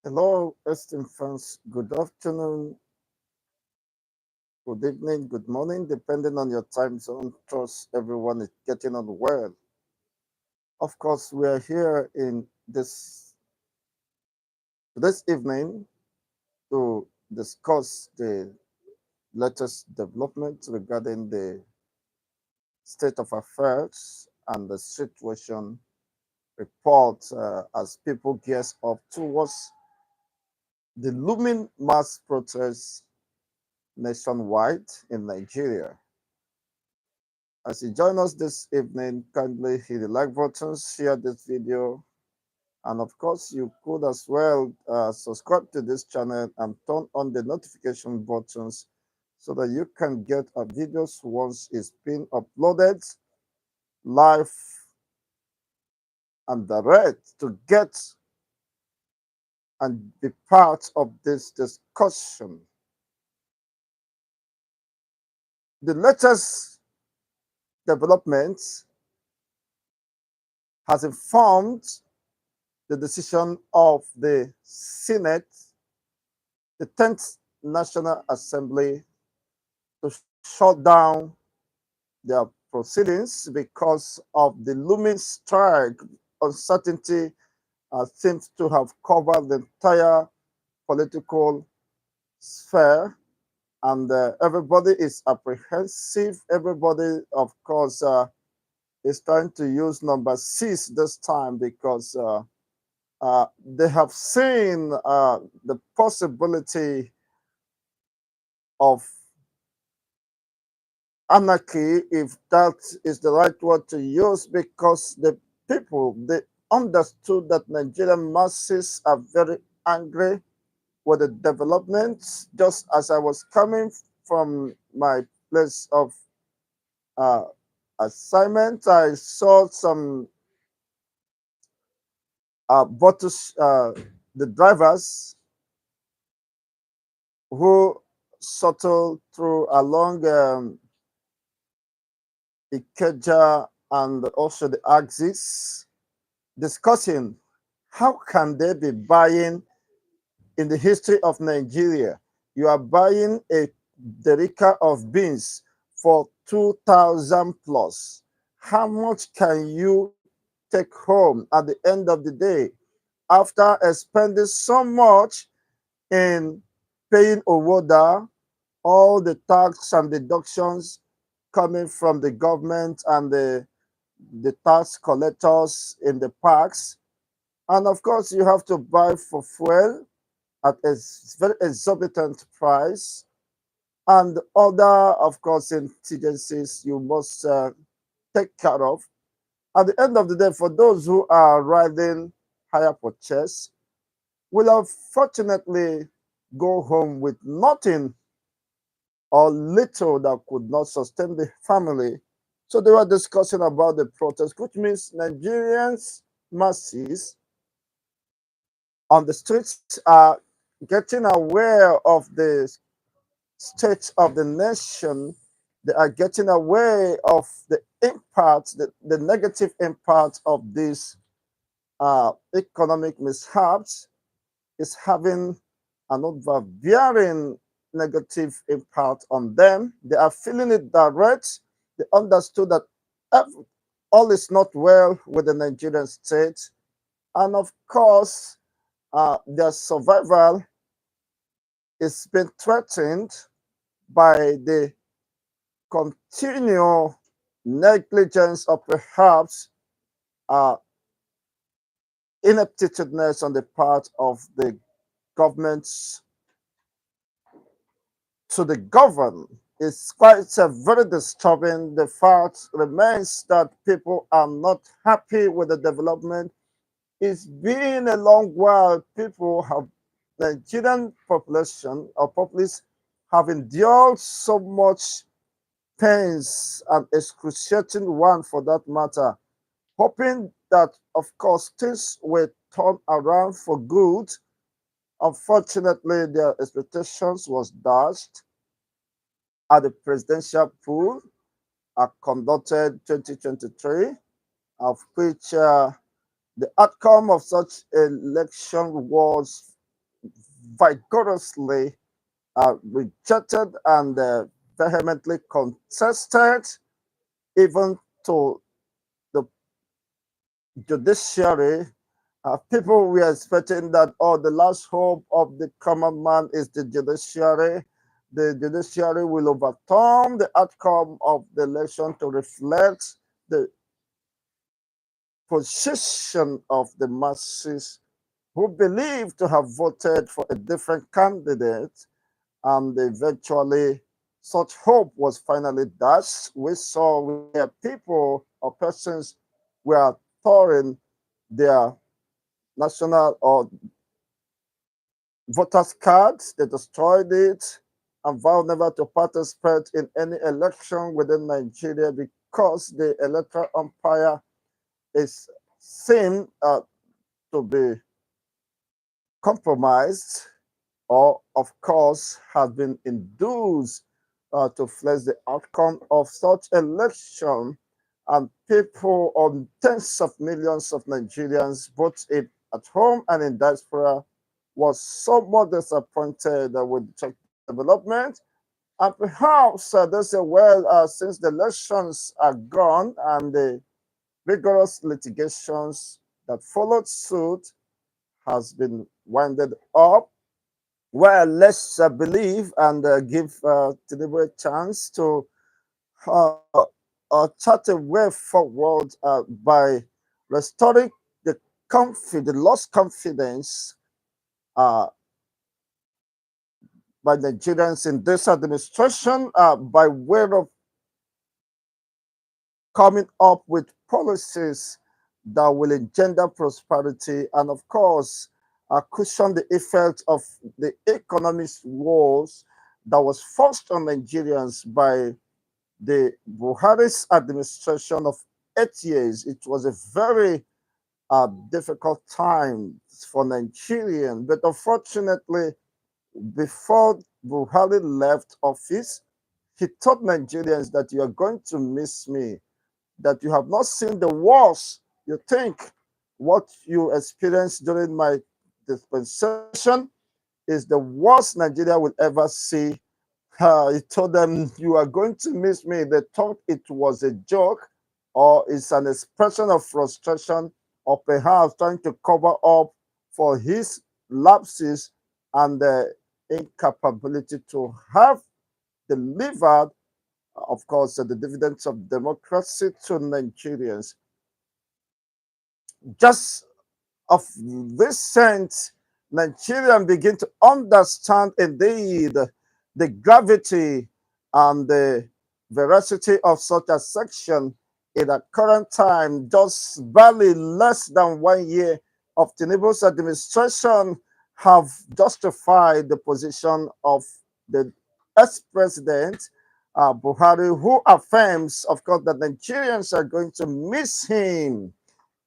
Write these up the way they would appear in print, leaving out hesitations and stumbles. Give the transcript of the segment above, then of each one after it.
Hello, esteemed friends. Good afternoon, good evening, good morning, depending on your time zone. Trust everyone is getting on well. Of course, we are here in this evening to discuss the latest development regarding the state of affairs and the situation report as people gears up towards the looming mass protests nationwide in Nigeria. As you join us this evening, kindly hit the like button, share this video, and of course, you could as well subscribe to this channel and turn on the notification buttons so that you can get our videos once it's been uploaded live and direct to get and be part of this discussion. The latest developments has informed the decision of the Senate, the 10th National Assembly, to shut down their proceedings because of the looming strike. Uncertainty seems to have covered the entire political sphere, and everybody is apprehensive. Everybody, of course, is trying to use number six this time because they have seen the possibility of anarchy, if that is the right word to use, because the people they understood that Nigerian masses are very angry with the developments. Just as I was coming from my place of uh, assignment, I saw some bottles, the drivers who shuttle through along Ikeja and also the axis, discussing how can they be buying in the history of Nigeria. You are buying a derica of beans for 2,000 plus. How much can you take home at the end of the day after spending so much in paying Owoda, all the tax and deductions coming from the government and the tax collectors in the parks? And of course, you have to buy for fuel at a very exorbitant price, and other, of course, contingencies you must take care of. At the end of the day, for those who are riding higher purchase, will unfortunately go home with nothing or little that could not sustain the family. So they were discussing about the protest, which means Nigerians masses on the streets are getting aware of the state of the nation. They are getting aware of the impact, the negative impact of these economic mishaps is having an overbearing negative impact on them. They are feeling it direct. They understood that all is not well with the Nigerian state. And of course, their survival is being threatened by the continual negligence or perhaps uh, ineptitudeness on the part of the governments to the govern. It's quite very disturbing. The fact remains that people are not happy with the development. It's been a long while. People have, Nigerian population or populace have endured so much pains and excruciating one for that matter, hoping that, of course, things will turn around for good. Unfortunately, their expectations was dashed at the presidential pool conducted 2023, of which the outcome of such election was vigorously rejected and vehemently contested, even to the judiciary. People were expecting that, oh, the last hope of the common man is the judiciary. The judiciary will overturn the outcome of the election to reflect the position of the masses who believe to have voted for a different candidate, and eventually such hope was finally dashed. We saw where people or persons were throwing their national or voters cards, they destroyed it and vowed never to participate in any election within Nigeria because the electoral umpire is seen to be compromised, or of course has been induced to flex the outcome of such election, and people on tens of millions of Nigerians, both at home and in diaspora, was somewhat disappointed with the development. And perhaps they say, well, since the elections are gone and the rigorous litigations that followed suit has been winded up, well, let's believe and give Tinubu a chance to uh, chart a way forward by restoring the lost confidence uh, by Nigerians in this administration by way of coming up with policies that will engender prosperity and, of course, cushion the effect of the economic woes that was forced on Nigerians by the Buhari's administration of 8 years. It was a very difficult time for Nigerians, but unfortunately, before Buhari left office, he told Nigerians that you are going to miss me, that you have not seen the worst. You think what you experienced during my dispensation is the worst Nigeria will ever see. He told them, you are going to miss me. They thought it was a joke or it's an expression of frustration or perhaps trying to cover up for his lapses and the incapability to have delivered, of course, the dividends of democracy to Nigerians. Just of this sense, Nigerians begin to understand indeed the gravity and the veracity of such a section in the current time, just barely less than 1 year of Tinubu's administration have justified the position of the ex-president Buhari, who affirms, of course, that Nigerians are going to miss him.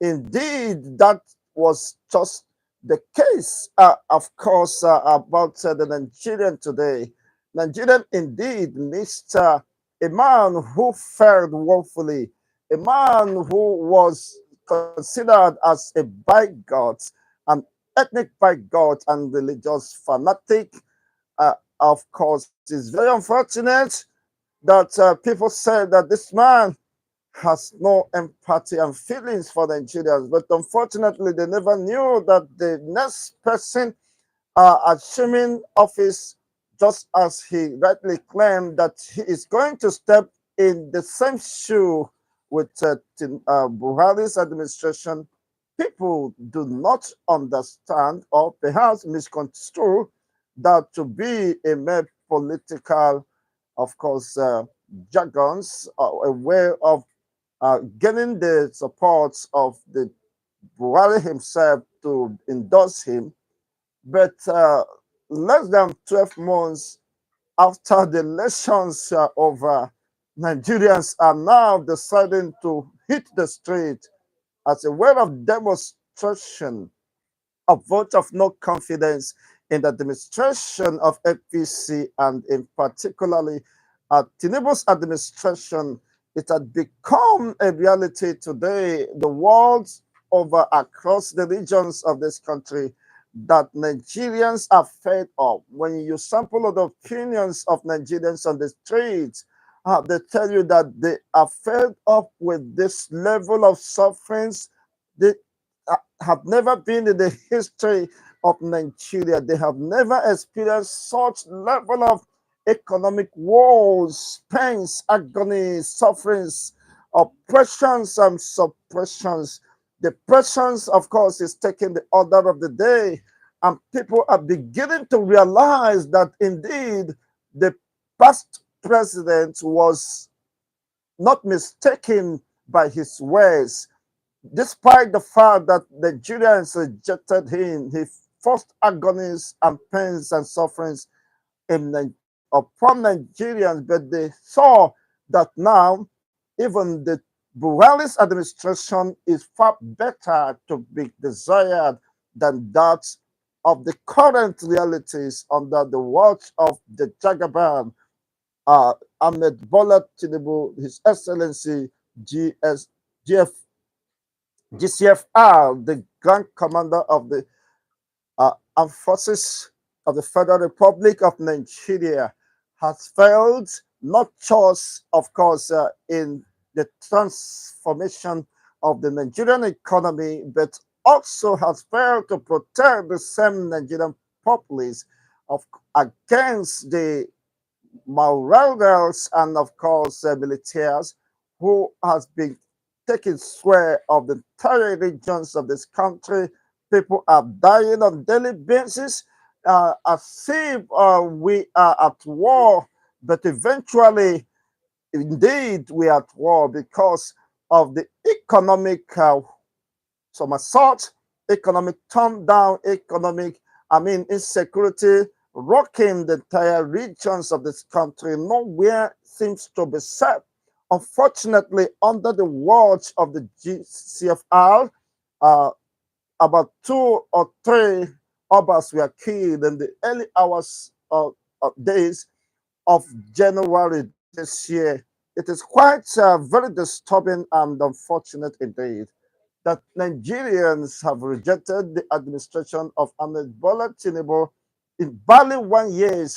Indeed, that was just the case, of course, about the Nigerian today. Nigerian indeed missed a man who fared woefully, a man who was considered as a bigot, an ethnic bigot and religious fanatic. Of course, it's very unfortunate that people said that this man has no empathy and feelings for Nigerians. But unfortunately, they never knew that the next person assuming office, just as he rightly claimed that he is going to step in the same shoe with Buhari's administration, people do not understand or perhaps misconstrue that to be a mere political, of course, jargons, a way of getting the support of the Buhari himself to endorse him. But less than 12 months after the elections are over, Nigerians are now deciding to hit the street as a way of demonstration, a vote of no confidence in the administration of APC and in particularly Tinubu's administration. It had become a reality today. The world over across the regions of this country that Nigerians are fed up. When you sample the opinions of Nigerians on the streets, they tell you that they are fed up with this level of sufferings. They have never been in the history of Nigeria. They have never experienced such level of economic woes, pains, agony, sufferings, oppressions and suppressions. The presence, of course, is taking the order of the day, and people are beginning to realize that indeed the past president was not mistaken by his words. Despite the fact that the Nigerians rejected him, he forced agonies and pains and sufferings upon Nigerians, but they saw that now even the Buhari's administration is far better to be desired than that of the current realities under the watch of the Jagaban, uh, Ahmed Bola Tinubu, His Excellency GF, GCFR, the Grand Commander of the Armed Forces of the Federal Republic of Nigeria, has failed not just, of course, in the transformation of the Nigerian economy, but also has failed to protect the same Nigerian populace of, against the marauders and, of course, militaries who has been taking sway of the entire regions of this country. People are dying on daily basis as if we are at war, but eventually, indeed, we are at war because of the economic somersault, economic turn down, insecurity rocking the entire regions of this country. Nowhere seems to be safe. Unfortunately, under the watch of the GCFR, uh, about 2 or 3 of us were killed in the early hours of days of January this year. It is quite very disturbing and unfortunate indeed that Nigerians have rejected the administration of Ahmed Bola Tinubu in barely 1 year.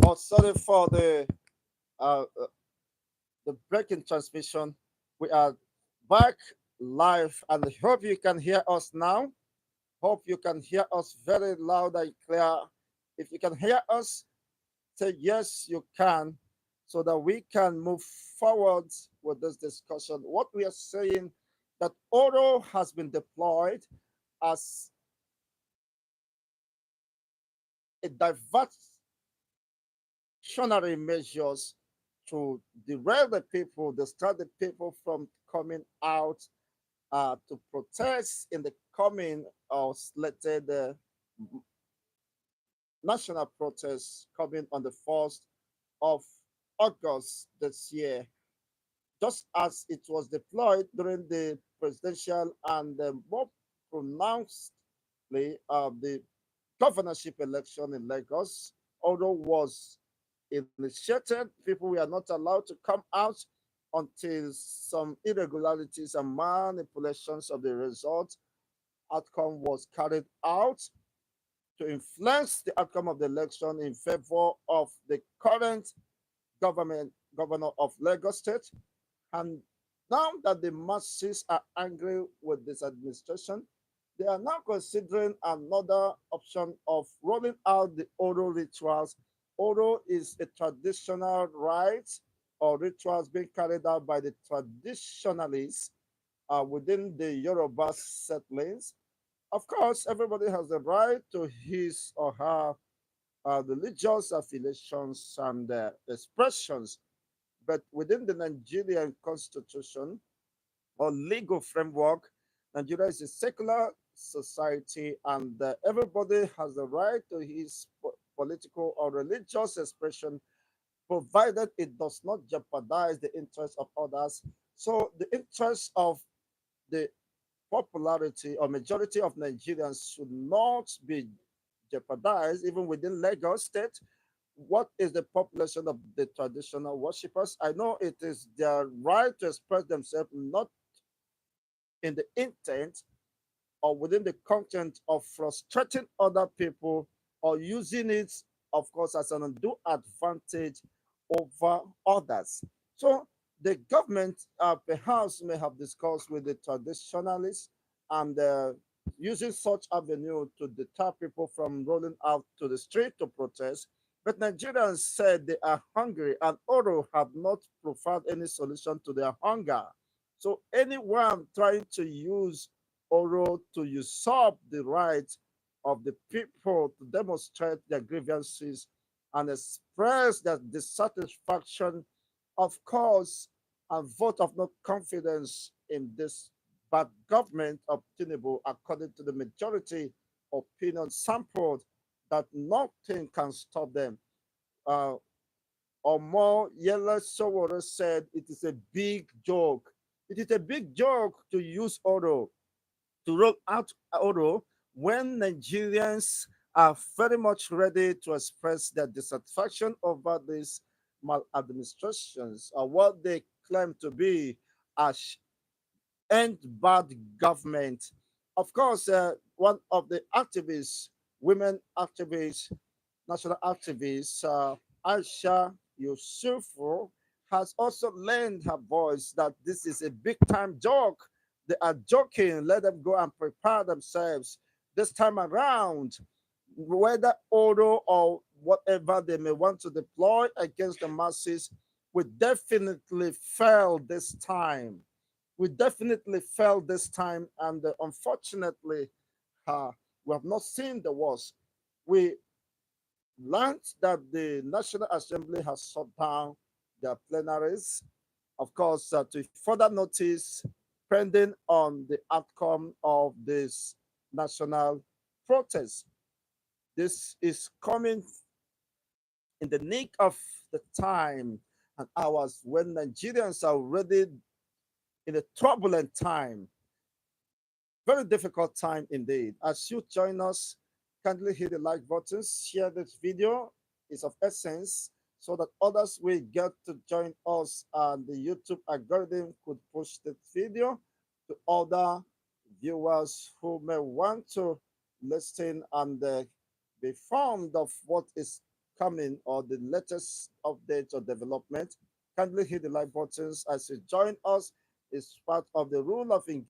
Oh, sorry for uh, uh, the breaking transmission. We are back live, and hope you can hear us now. Hope you can hear us very loud and clear. If you can hear us, say yes, you can, so that we can move forward with this discussion. What we are saying that Oro has been deployed as a diversionary measures to derail the people, distract the people from coming out to protest in the coming of, let's say, the national protest coming on the 1st of August this year, just as it was deployed during the presidential and more pronouncedly the governorship election in Lagos. Although was initiated, people were not allowed to come out until some irregularities and manipulations of the result outcome was carried out to influence the outcome of the election in favor of the current government governor of Lagos State. And now that the masses are angry with this administration, they are now considering another option of rolling out the Oro rituals. Oro is a traditional rite or rituals being carried out by the traditionalists within the Yoruba settlings. Of course, everybody has the right to his or her religious affiliations and expressions, but within the Nigerian constitution or legal framework, Nigeria is a secular society, and everybody has the right to his political or religious expression, provided it does not jeopardize the interests of others. So, the interests of the popularity or majority of Nigerians should not be jeopardized, even within Lagos State. What is the population of the traditional worshippers? I know it is their right to express themselves, not in the intent or within the content of frustrating other people or using it, of course, as an undue advantage over others. So the government perhaps may have discussed with the traditionalists and using such avenue to deter people from rolling out to the street to protest. But Nigerians said they are hungry, and Oro have not provided any solution to their hunger. So anyone trying to use Oro to usurp the right of the people to demonstrate their grievances and express their dissatisfaction, of course, and vote of no confidence in this bad government obtainable according to the majority opinion sampled, that nothing can stop them. Uh, or more, Yella Sowore said it is a big joke. It is a big joke to use Oro, to roll out Oro when Nigerians are very much ready to express their dissatisfaction over these maladministrations or what they claim to be as end bad government. Of course, one of the activists, women activists, national activist Aisha Yusufu has also lent her voice that this is a big time joke. They are joking. Let them go and prepare themselves this time around. Whether Oro or whatever they may want to deploy against the masses, we definitely fail this time. We definitely fail this time, and unfortunately, uh, we have not seen the worst. We learned that the National Assembly has shut down their plenaries, of course, to further notice, pending on the outcome of this national protest. This is coming in the nick of the time and hours when Nigerians are already in a turbulent time. Very difficult time indeed. As you join us, kindly hit the like button, share this video. It's of essence so that others will get to join us and the YouTube algorithm could push the video to other viewers who may want to listen and be informed of what is coming or the latest updates or development, kindly hit the like buttons as you join us. It's part of the rule of engagement.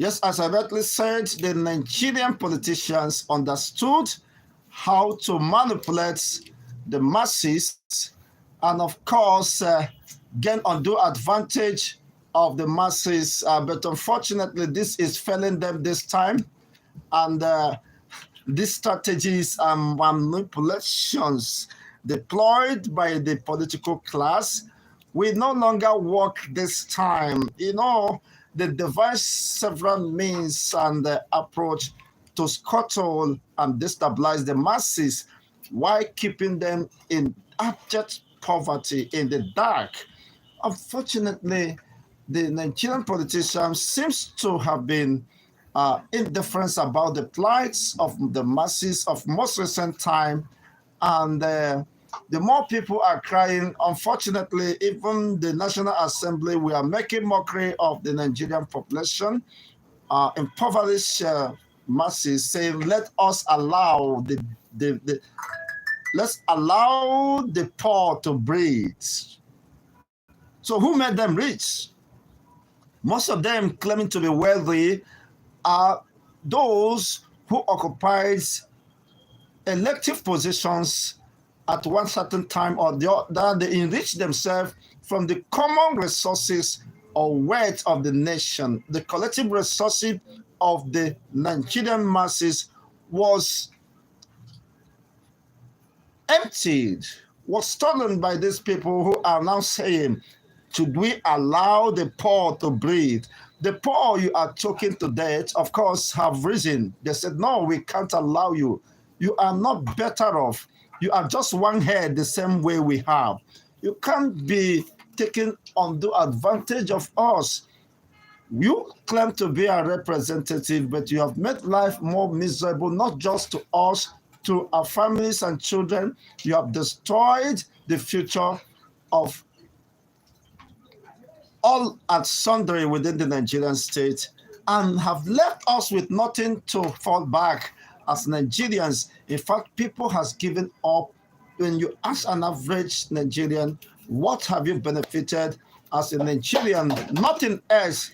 Yes, as I rightly said, the Nigerian politicians understood how to manipulate the masses and, of course, gain undue advantage of the masses. But unfortunately, this is failing them this time. And these strategies and manipulations deployed by the political class will no longer work this time. They devised several means and approach to scuttle and destabilize the masses while keeping them in abject poverty in the dark. Unfortunately, the Nigerian politicians seems to have been indifference about the plights of the masses of most recent time, and the more people are crying. Unfortunately, even the National Assembly, we are making mockery of the Nigerian population, impoverished masses, saying, "Let us allow the let's allow the poor to breathe." So, who made them rich? Most of them claiming to be wealthy are those who occupied elective positions at one certain time or the other. They enrich themselves from the common resources or wealth of the nation. The collective resources of the Nigerian masses was emptied, was stolen by these people who are now saying, should we allow the poor to breathe? The poor you are choking to death, of course, have risen. They said, no, we can't allow you. You are not better off. You are just one head the same way we have. You can't be taking undue advantage of us. You claim to be a representative, but you have made life more miserable, not just to us, to our families and children. You have destroyed the future of all at sundry within the Nigerian state and have left us with nothing to fall back as Nigerians. In fact, people has given up. When you ask an average Nigerian, what have you benefited as a Nigerian? Nothing else.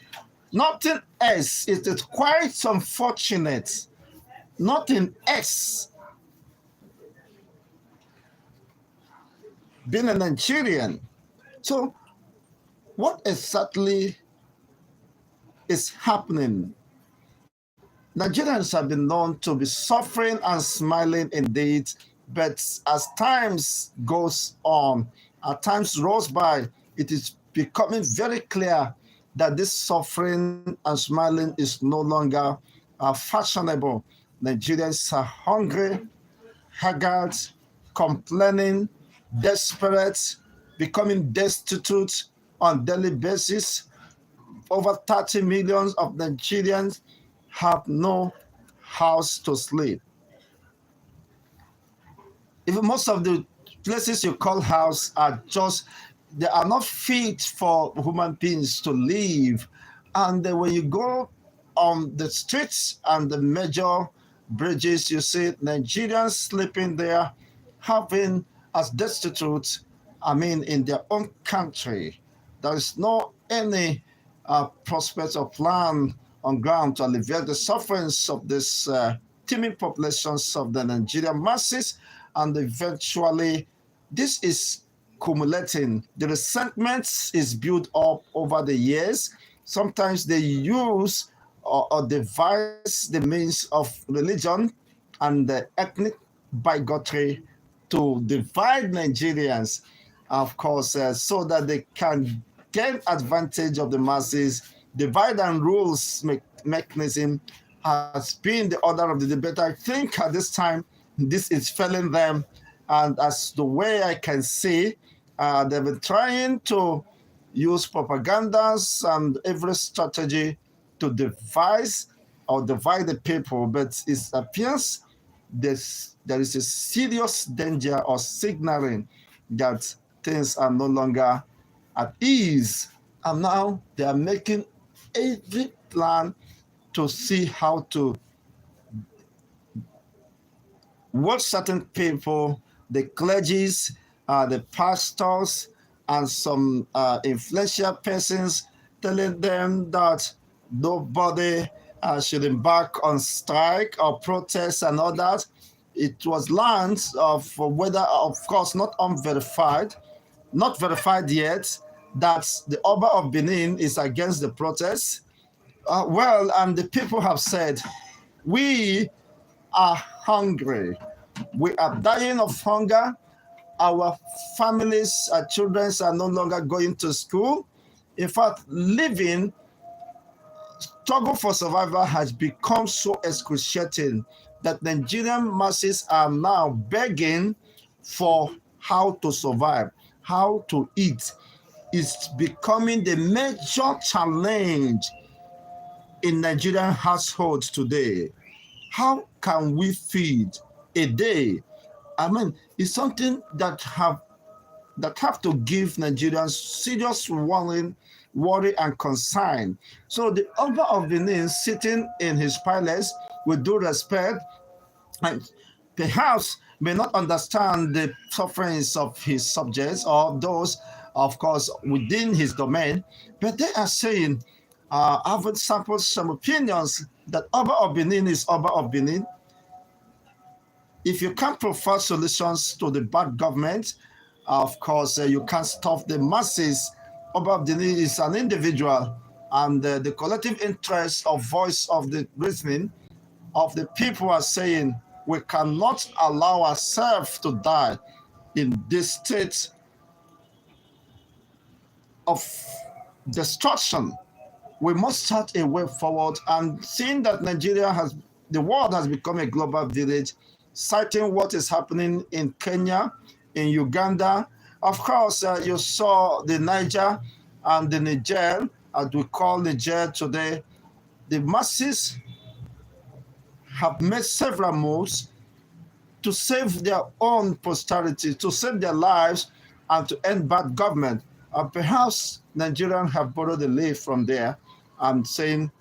Nothing else. It is quite unfortunate. Nothing else. Being a Nigerian. So, what exactly is happening? Nigerians have been known to be suffering and smiling indeed, but as times goes on, as times rolls by, it is becoming very clear that this suffering and smiling is no longer fashionable. Nigerians are hungry, haggard, complaining, desperate, becoming destitute on daily basis. Over 30 millions of Nigerians have no house to sleep. Even most of the places you call house are just, they are not fit for human beings to live. And when you go on the streets and the major bridges, you see Nigerians sleeping there, having as destitute, I mean, in their own country. There is no any prospect or plan on ground to alleviate the sufferings of this teeming populations of the Nigerian masses, and eventually this is accumulating. The resentment is built up over the years. Sometimes they use or devise the means of religion and the ethnic bigotry to divide Nigerians, of course, so that they can gain advantage of the masses. Divide and rules mechanism has been the order of the debate. I think at this time, this is failing them. And as the way I can see, they've been trying to use propagandas and every strategy to devise or divide the people, but it appears there is a serious danger or signaling that things are no longer at ease. And now they are making every plan to see how to watch certain people, the clergies, the pastors, and some influential persons, telling them that nobody should embark on strike or protest and all that. It was learned of whether, of course, not unverified, not verified yet, that the Oba of Benin is against the protests. Well, and the people have said, we are hungry. We are dying of hunger. Our families, our children are no longer going to school. In fact, living, struggle for survival has become so excruciating that Nigerian masses are now begging for how to survive, how to eat. It's becoming the major challenge in Nigerian households today. How can we feed a day? I mean, it's something that have to give Nigerians serious worry and concern. So the Oba of Benin, sitting in his palace with due respect, and perhaps may not understand the sufferings of his subjects or those, of course, within his domain, but they are saying, having sampled some opinions, that Oba of Benin is Oba of Benin. If you can't provide solutions to the bad government, of course, you can't stop the masses. Oba of Benin is an individual, and the collective interest of voice of the reasoning of the people are saying, we cannot allow ourselves to die in this state of destruction. We must chart a way forward. And seeing that the world has become a global village, citing what is happening in Kenya, in Uganda. Of course, you saw the Niger and the Niger, as we call Niger today. The masses have made several moves to save their own posterity, to save their lives, and to end bad government. Perhaps Nigerians have borrowed a leaf from there and saying,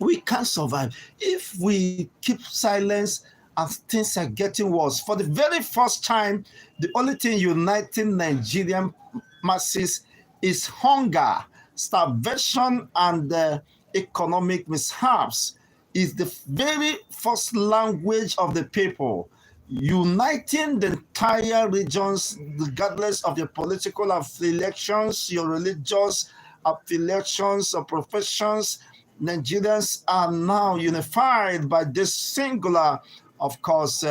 we can't survive if we keep silence and things are getting worse. For the very first time, the only thing uniting Nigerian masses is hunger, starvation, and economic mishaps. Is the very first language of the people, uniting the entire regions, regardless of your political affiliations, your religious affiliations, or professions. Nigerians are now unified by this singular, of course,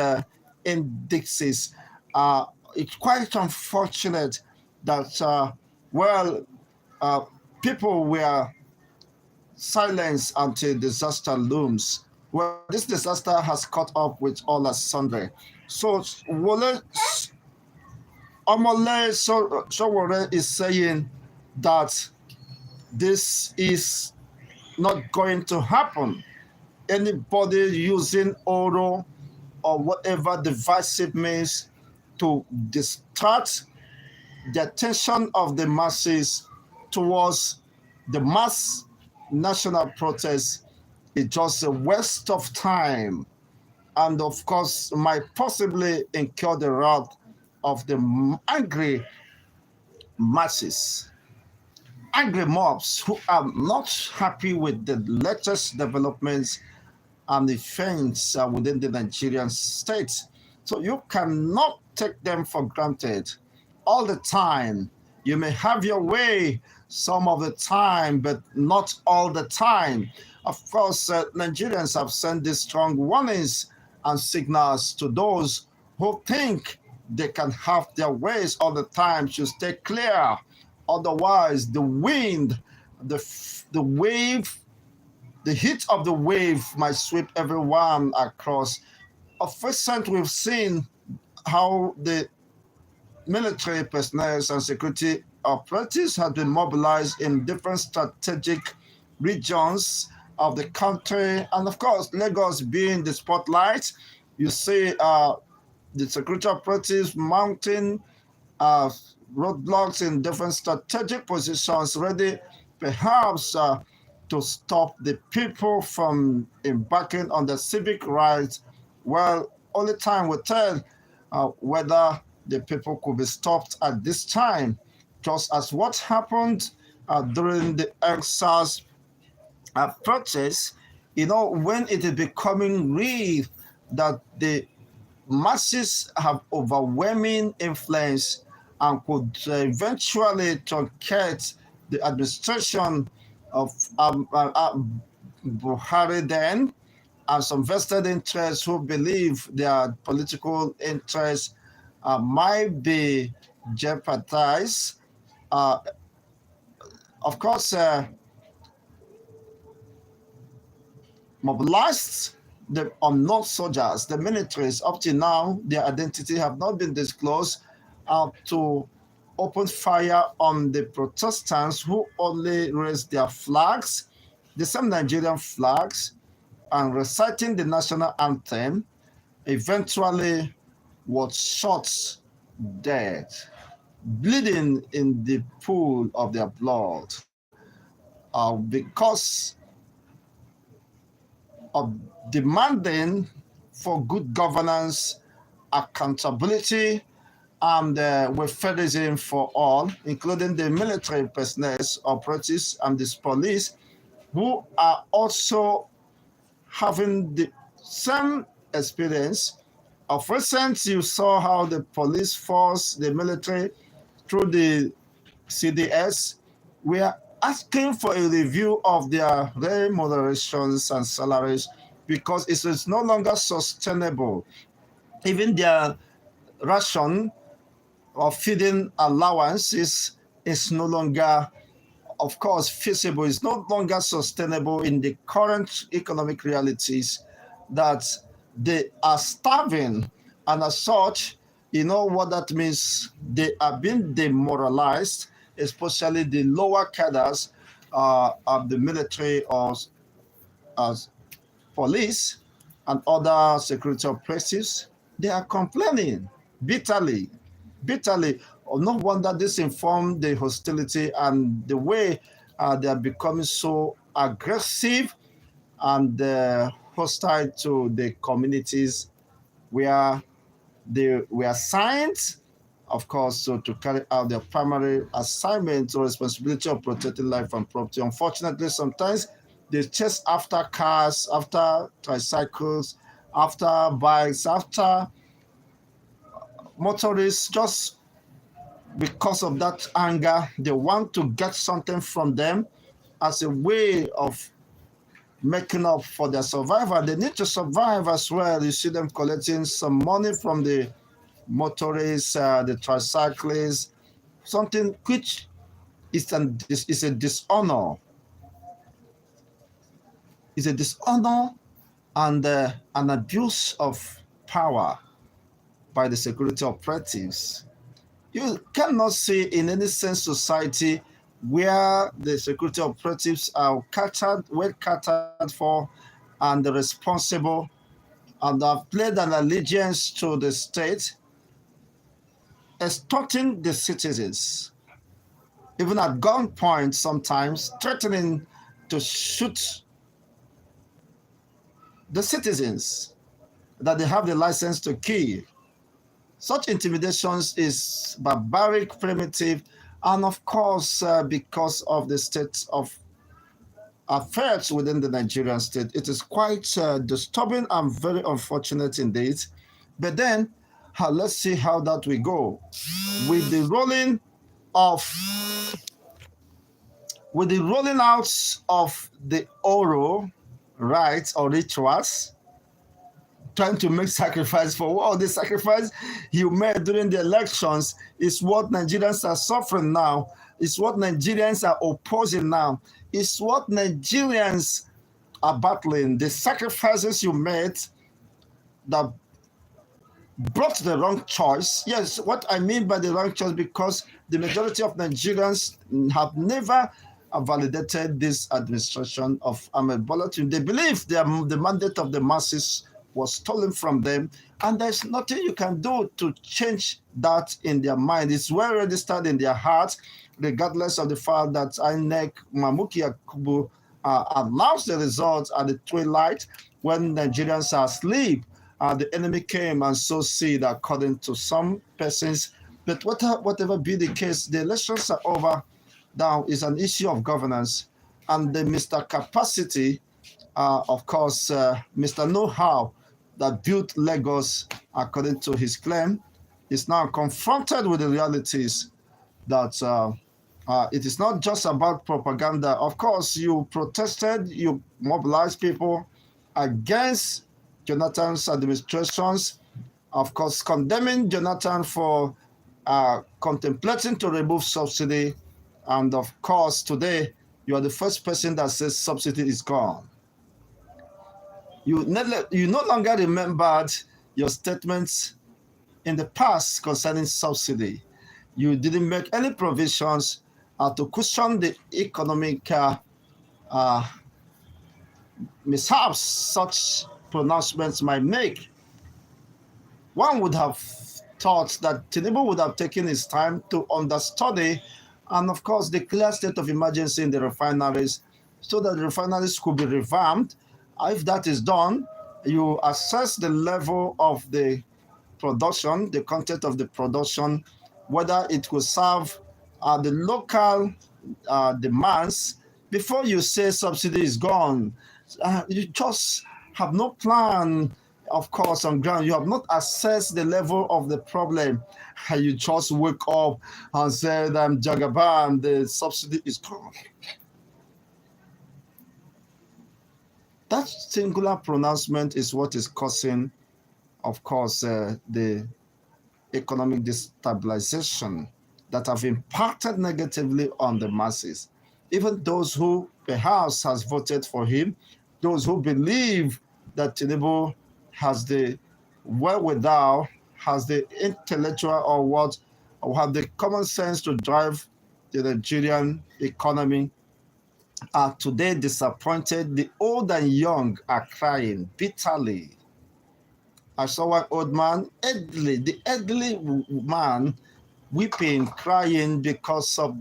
indices. It's quite unfortunate that, uh, people were silenced until disaster looms. Well, this disaster has caught up with all as sundry. So, Omole Sowore is saying that this is not going to happen. Anybody using Oro or whatever divisive means to distract the attention of the masses towards the mass national protest is just a waste of time, and of course might possibly incur the wrath of the angry masses, angry mobs who are not happy with the latest developments and events within the Nigerian state. So you cannot take them for granted all the time. You may have your way some of the time, but not all the time. Of course, Nigerians have sent these strong warnings and signals to those who think they can have their ways all the time should stay clear. Otherwise, the wind, the wave, the heat of the wave might sweep everyone across. Of recent, we've seen how the military personnel and security operatives have been mobilized in different strategic regions of the country, and of course, Lagos being the spotlight. You see the security operatives mounting uh, roadblocks in different strategic positions, ready perhaps to stop the people from embarking on the civic rights. Well, only time will tell whether the people could be stopped at this time, just as what happened during the EXA's protest. When it is becoming real that the masses have overwhelming influence and could eventually truncate the administration of Buhari then, and some vested interests who believe their political interests might be jeopardized. Uh, of course, mobilized the unknown soldiers, the militaries. Up to now, their identity have not been disclosed, to open fire on the Protestants who only raised their flags, the same Nigerian flags, and reciting the national anthem, eventually was shot dead, bleeding in the pool of their blood, because of demanding for good governance, accountability, and welfareism for all, including the military personnel, operatives, and the police, who are also having the same experience. Of recent, you saw how the police force, the military, through the CDS, were asking for a review of their remunerations and salaries because it is no longer sustainable. Even their ration or feeding allowance is no longer, of course, feasible. It's no longer sustainable in the current economic realities that they are starving. And as such, you know what that means? They are being demoralized, especially the lower cadres of the military or as police and other security operatives. They are complaining bitterly, bitterly. No wonder this informed the hostility and the way they are becoming so aggressive and hostile to the communities where they were assigned, of course, so to carry out their primary assignment or responsibility of protecting life and property. Unfortunately, sometimes they chase after cars, after tricycles, after bikes, after motorists, just because of that anger. They want to get something from them as a way of making up for their survival. They need to survive as well. You see them collecting some money from the motorists, the tricyclists, something which is a dishonor. It's a dishonor and an abuse of power by the security operatives. You cannot see in any sense society where the security operatives are well catered for, and responsible, and have pledged an allegiance to the state, extorting the citizens, even at gunpoint sometimes, threatening to shoot the citizens that they have the license to kill. Such intimidations is barbaric, primitive, and of course, because of the state of affairs within the Nigerian state, it is quite disturbing and very unfortunate indeed. But then, let's see how that will go. With the of the rolling out of the Oro rites or rituals, trying to make sacrifice for what the sacrifice you made during the elections is what Nigerians are suffering now. It's what Nigerians are opposing now. It's what Nigerians are battling. The sacrifices you made that brought the wrong choice. Yes, what I mean by the wrong choice, because the majority of Nigerians have never validated this administration of Ahmed Bola Tinubu. They believe the mandate of the masses was stolen from them, and there's nothing you can do to change that in their mind. It's well registered in their heart, regardless of the fact that INEC Mamuki Yakubu announced the results at the twilight when Nigerians are asleep. The enemy came and sowed seed, according to some persons. But whatever be the case, the elections are over. Now is an issue of governance, and the Mr. Capacity, of course, Mr. Know-how that built Lagos, according to his claim, is now confronted with the realities that it is not just about propaganda. Of course, you protested, you mobilized people against Jonathan's administrations, of course, condemning Jonathan for contemplating to remove subsidy. And of course, today, you are the first person that says subsidy is gone. You no longer remembered your statements in the past concerning subsidy. You didn't make any provisions to cushion the economic mishaps such pronouncements might make. One would have thought that Tinubu would have taken his time to understudy and, of course, declare state of emergency in the refineries so that the refineries could be revamped. If that is done, you assess the level of the production, the content of the production, whether it will serve the local demands before you say subsidy is gone. You just have no plan, of course, on ground. You have not assessed the level of the problem. You just wake up and said, Jagaban, the subsidy is gone. That singular pronouncement is what is causing, of course, the economic destabilization that have impacted negatively on the masses. Even those who perhaps has voted for him, those who believe that Tinubu has the wherewithal, has the intellectual or what, or have the common sense to drive the Nigerian economy, are today disappointed. The old and young are crying bitterly. I saw one old man, the elderly man, weeping, crying because of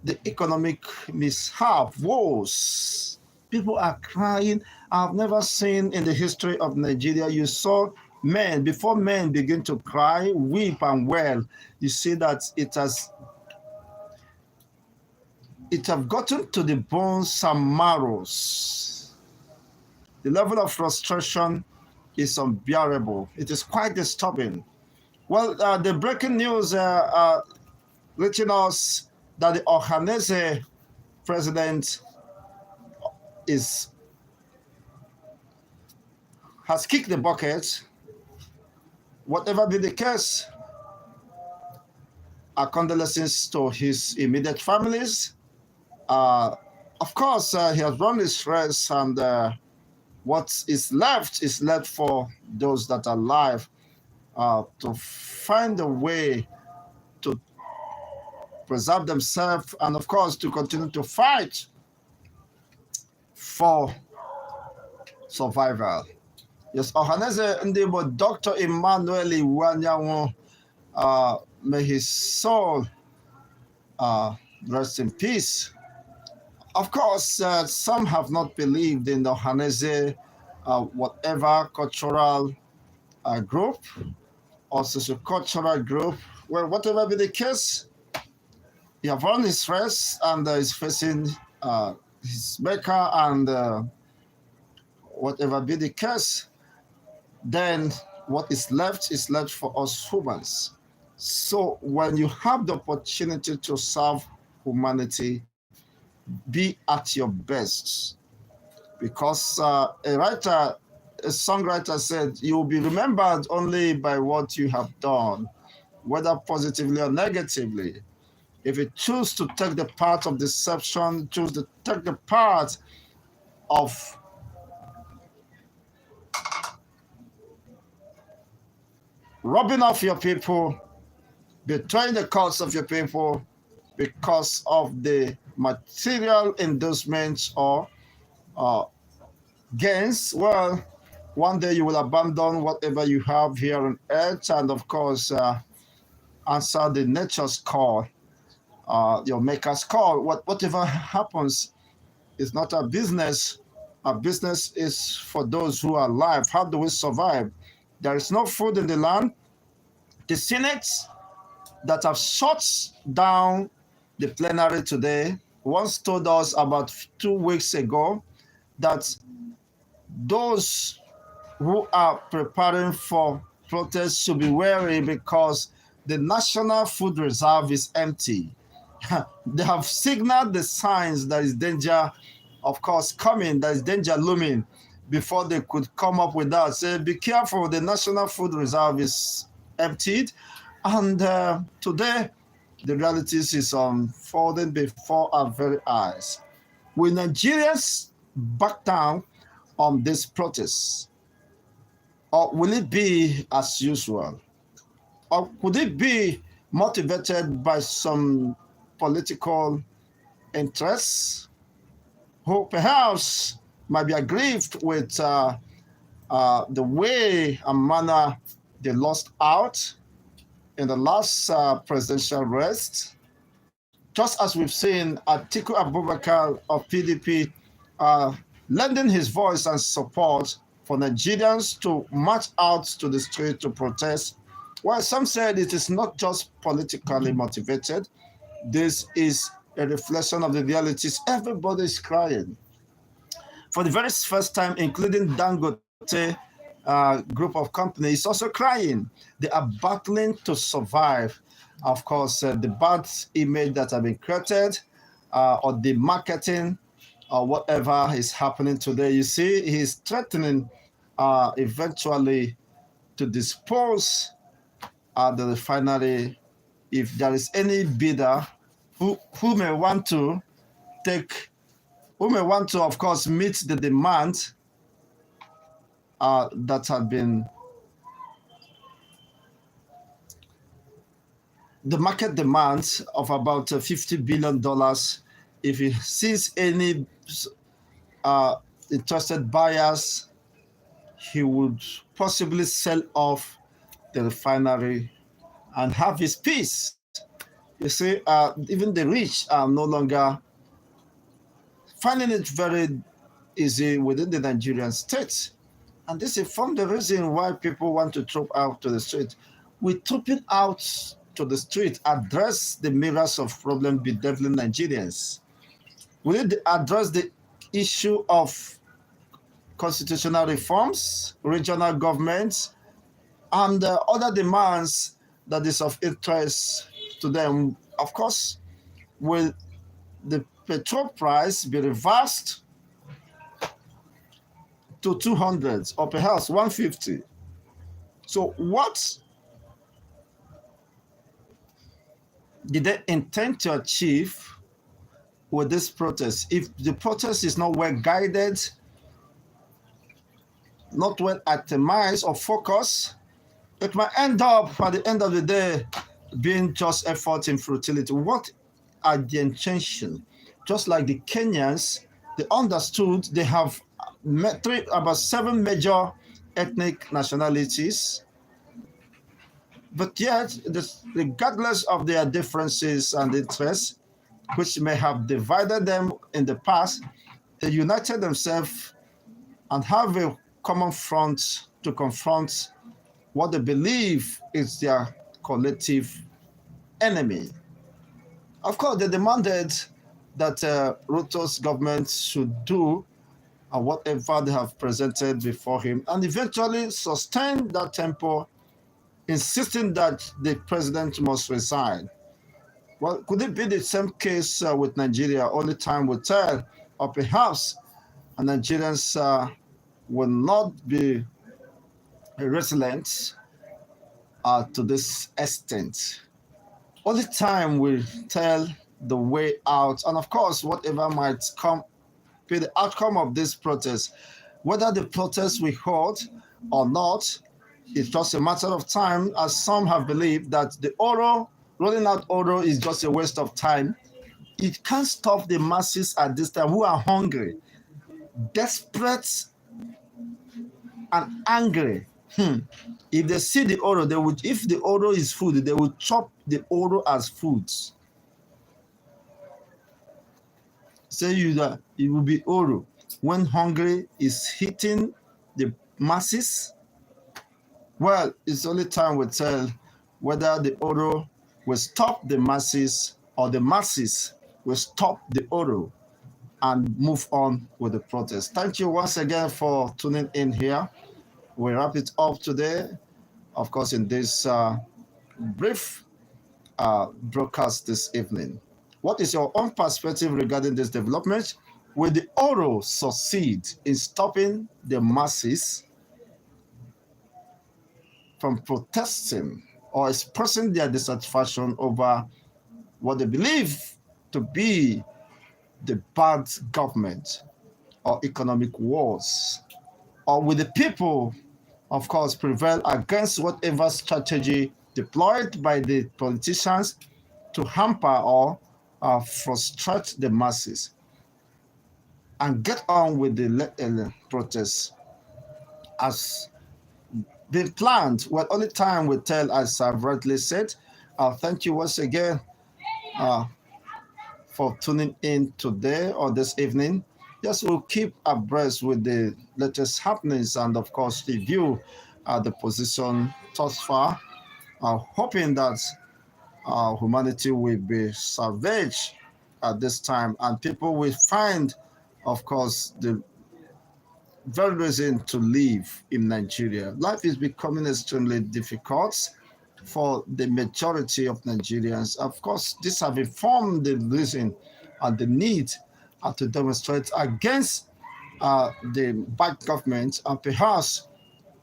the economic mishap, woes. People are crying. I've never seen in the history of Nigeria, you saw men, before men begin to cry, weep and wail, you see that it has gotten to the bones and marrows. The level of frustration is unbearable. It is quite disturbing. Well, the breaking news reaching us that the Ohanese president has kicked the bucket. Whatever be the case, our condolences to his immediate families. Of course, he has run his race, and what is left for those that are alive to find a way to preserve themselves and, of course, to continue to fight for survival. Yes, Ohaneze Ndibo, Dr. Emmanuel Iwanyanwo, may his soul rest in peace. Of course, some have not believed in the Ohaneze, whatever cultural group or socio-cultural group. Well, whatever be the case, he has run his race and is facing his maker, and whatever be the case, then what is left for us humans. So when you have the opportunity to serve humanity, be at your best. Because a songwriter said, you'll be remembered only by what you have done, whether positively or negatively. If you choose to take the path of deception, choose to take the path of robbing off your people, betraying the cause of your people because of the material endorsements or uh, gains, well, one day you will abandon whatever you have here on earth and, of course, answer the nature's call, your maker's call. Whatever happens is not a business. A business is for those who are alive. How do we survive? There is no food in the land. The Senate that have shut down the plenary today once told us about 2 weeks ago that those who are preparing for protests should be wary because the National Food Reserve is empty. They have signaled the signs there is danger, of course, coming, there is danger looming before they could come up with that. Say, be careful, the National Food Reserve is emptied. And today, the realities is unfolding before our very eyes. Will Nigerians back down on this protest? Or will it be as usual? Or could it be motivated by some political interests who perhaps might be aggrieved with the way and manner they lost out in the last presidential race? Just as we've seen Atiku Abubakar of PDP lending his voice and support for Nigerians to march out to the street to protest. Well, some said it is not just politically motivated. This is a reflection of the realities. Everybody is crying. For the very first time, including Dangote group of companies, also crying. They are battling to survive. Of course, the bad image that have been created or the marketing or whatever is happening today. You see, he's threatening eventually to dispose the refinery if there is any bidder who may want to take, who may want to, of course, meet the demand that had been, the market demand of about $50 billion. If he sees any interested buyers, he would possibly sell off the refinery and have his peace. You see, even the rich are no longer finding it very easy within the Nigerian state. And this is from the reason why people want to troop out to the street. We trooping out to the street address the myriads of problems bedeviling Nigerians? Will it address the issue of constitutional reforms, regional governments, and other demands that is of interest to them? Of course, will the petrol price be reversed to 200 or perhaps 150? So what did they intend to achieve with this protest? If the protest is not well guided, not well itemized or focused, it might end up at the end of the day being just effort in futility. What are the intentions? Just like the Kenyans, they understood they have about 7 major ethnic nationalities, but yet, regardless of their differences and interests, which may have divided them in the past, they united themselves and have a common front to confront what they believe is their collective enemy. Of course, they demanded that Ruto's government should do whatever they have presented before him and eventually sustain that tempo, insisting that the president must resign. Well, could it be the same case with Nigeria? Only time will tell. Or perhaps Nigerians will not be resilient to this extent. Only time will tell the way out. And of course, whatever might come, be the outcome of this protest, whether the protest we hold or not, It's just a matter of time, as some have believed that the oro, rolling out oro, is just a waste of time. It can't stop the masses at this time who are hungry, desperate, and angry. If they see the oro, they would. If the oro is food, they would chop the oro as foods. Say you that it will be oro when hungry is hitting the masses. Well, it's only time will tell whether the oro will stop the masses or the masses will stop the oro and move on with the protest. Thank you once again for tuning in here. We wrap it up today, of course, in this brief broadcast this evening. What is your own perspective regarding this development? Will the Oro succeed in stopping the masses from protesting or expressing their dissatisfaction over what they believe to be the bad government or economic wars? Or will the people, of course, prevail against whatever strategy deployed by the politicians to hamper or frustrate the masses and get on with the protests as been planned? Well, only time will tell, as I've rightly said. Thank you once again for tuning in today or this evening. Yes, we'll keep abreast with the latest happenings and, of course, review the position thus far, hoping that humanity will be salvaged at this time and people will find, of course, the very reason to live in Nigeria. Life is becoming extremely difficult for the majority of Nigerians. Of course, this have informed the reason and the need to demonstrate against the bad government and perhaps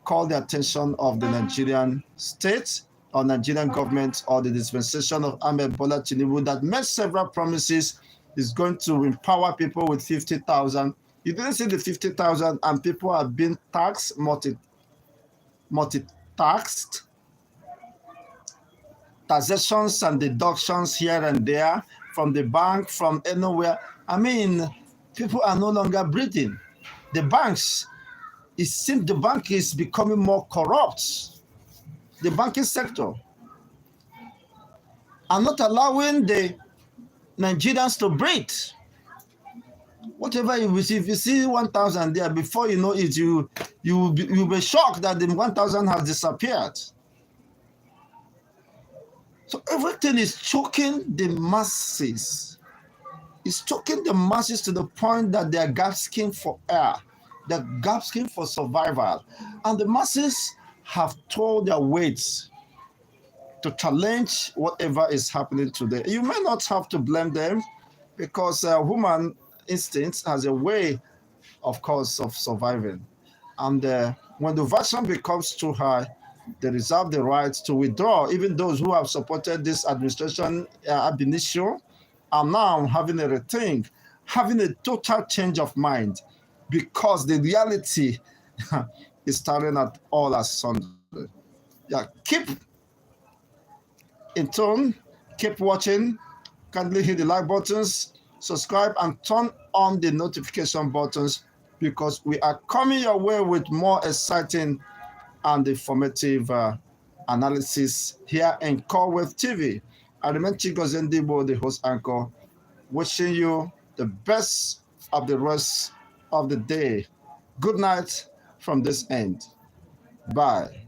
call the attention of the Nigerian state or Nigerian government or the dispensation of Ahmed Bola Tinubu that made several promises is going to empower people with 50,000. You didn't see the 50,000 and people are being taxed, multi-taxed, taxations and deductions here and there from the bank, from anywhere. I mean, people are no longer breathing. The banks, it seems the bank is becoming more corrupt. The banking sector are not allowing the Nigerians to breathe. Whatever you receive, you see 1,000 there, before you know it, you'll be shocked that the 1,000 has disappeared. So everything is choking the masses. It's choking the masses to the point that they are gasping for air. They're gasping for survival. And the masses have told their weights to challenge whatever is happening today. You may not have to blame them because human instinct has a way, of course, of surviving. And when the version becomes too high, they reserve the right to withdraw. Even those who have supported this administration ab initio are now having a rethink, having a total change of mind because the reality is staring at all as sundry. Yeah, keep in tune, keep watching, kindly hit the like buttons, subscribe, and turn on the notification buttons because we are coming your way with more exciting and informative analysis here in Call Wave TV. I remain Chigozendibo, the host anchor, wishing you the best of the rest of the day. Good night from this end. Bye.